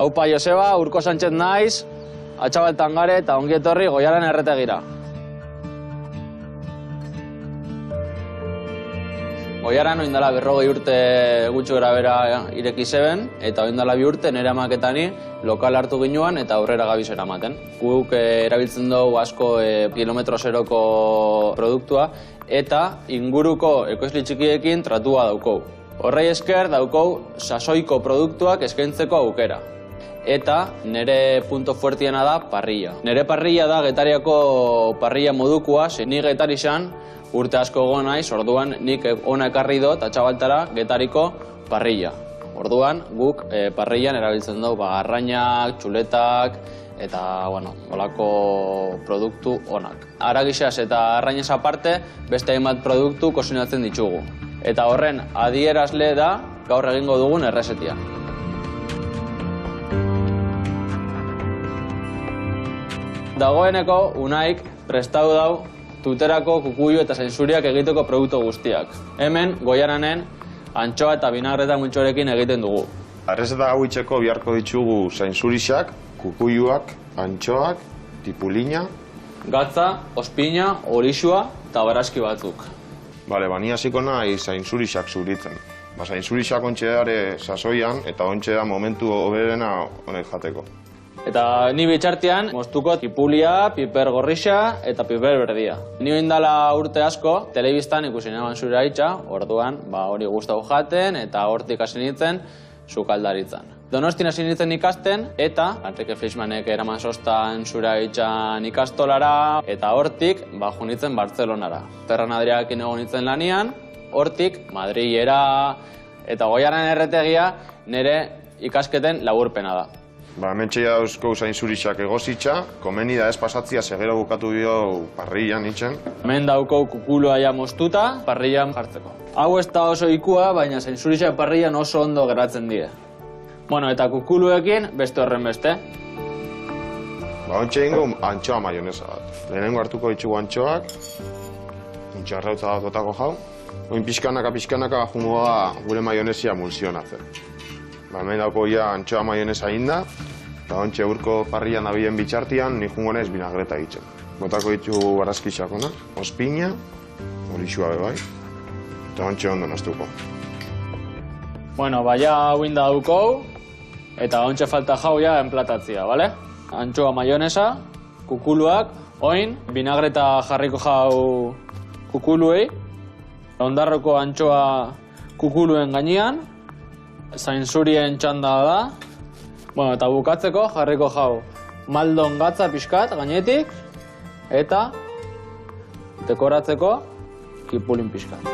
Aupa Joseba, Urko Sánchez naiz, Atxabaltan gare eta ongi etorri Goiaran erretegira. Goiaran oindala 40 urte gutxi gorabehera ireki zeben, eta oindala 2 urte nire amaketani lokal hartu ginuan eta aurrera gabiz eramaten. Guk erabiltzen dugu asko kilometro zeroko produktua eta inguruko ekoizle txikiekin tratua daukou. Horrei esker daukou sasoiko produktuak eskaintzeko aukera. Eta nire punto fuertiena da parrilla. Nire parrilla da Getariako parrilla modukua, ni Getari xan, urte asko egon naiz, orduan nik ona ekarri dut Atxabaltara Getariko parrilla. Orduan guk parrillan erabiltzen dugu arrainak, txuletak eta olako produktu onak. Aragixas eta arrainez aparte beste hainbat produktu kozinatzen ditugu. Eta horren adierazle da gaur egingo dugun errezetia. Dagoeneko Unaik prestatu dau tuterako kukuilu eta zainzuriak egiteko produktu guztiak. Hemen, Goiaranen, antxoa eta binagreta multxorekin egiten dugu. Errezeta hau itxeko biharko ditugu zainzurixak, kukuiluak, antxoak, tipulina, gatza, ospina, orixua eta baraski batzuk. Bale, ni hasiko nahi zainzurixak zuritzen. Zainzurixak ontxe dare sasoian eta ontxe da momentu hoberena honek jateko. Eta ni bitxartean moztuko tipulia, piper gorrixa eta piper berdia. Ni oindala urte asko, telebistan ikusi neban zure haitxa, orduan hori gustau jaten eta hortik hasi nintzen sukaldaritzan. Donostin hasi nintzen ikasten eta Enrique Fleischmannek eraman sostan zure haitxan ikastolara eta hortik jo nintzen Bartzelonara. Ferran Adriakin egon nintzen lanian, hortik Madrilera eta Goiaran erretegia nire ikasketen laburpena da. Hementxeia dauzko zainzurixak egozitxa, komeni da ez pasatzia segero bukatu dio parrillan itzen. Hemen dauko kukulua ja moztuta, parrillan jartzeko. Hau ez da oso ikua, baina zainzurixak parrillan oso ondo geratzen die. Eta kukuluekin beste horren beste. Ontxe ingo antxoa maionesa bat. Lehenengo hartuko ditugu antxoak, untxarrautza bat botako jau. Oin pixkanaka jungo da gure maionesia mulsionatzen. Hemen dauko ja antxoa maionesa inda, eta ontxe urko parrillan nabien bitxartian ni jungo naiz binagreta egiten. Botako ditugu barazkixak ona, ospina, orixua bebai, eta ontxe ondo naztuko. Ja hau inda daukou, eta ontxe falta jau ja enplatatzia, bale? Antxoa maionesa, kukuluak, oin, binagreta jarriko jau kukuluei, ondarroko antxoa kukuluen gainean, zainzurien txanda da. Eta bukatzeko jarriko jau maldon gatza pixkat gainetik eta dekoratzeko kipulin pixkat.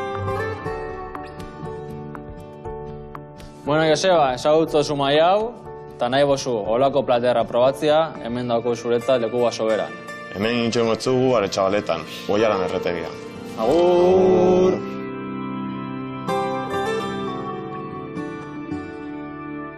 Joseba, ezagutzo zumai hau eta nahi bozu olako platerra probatzia, hemen dauko zuretzat leku basoberan. Hemen nintzen gotzugu Atxabaletan, Goiaran erretegian. Agur!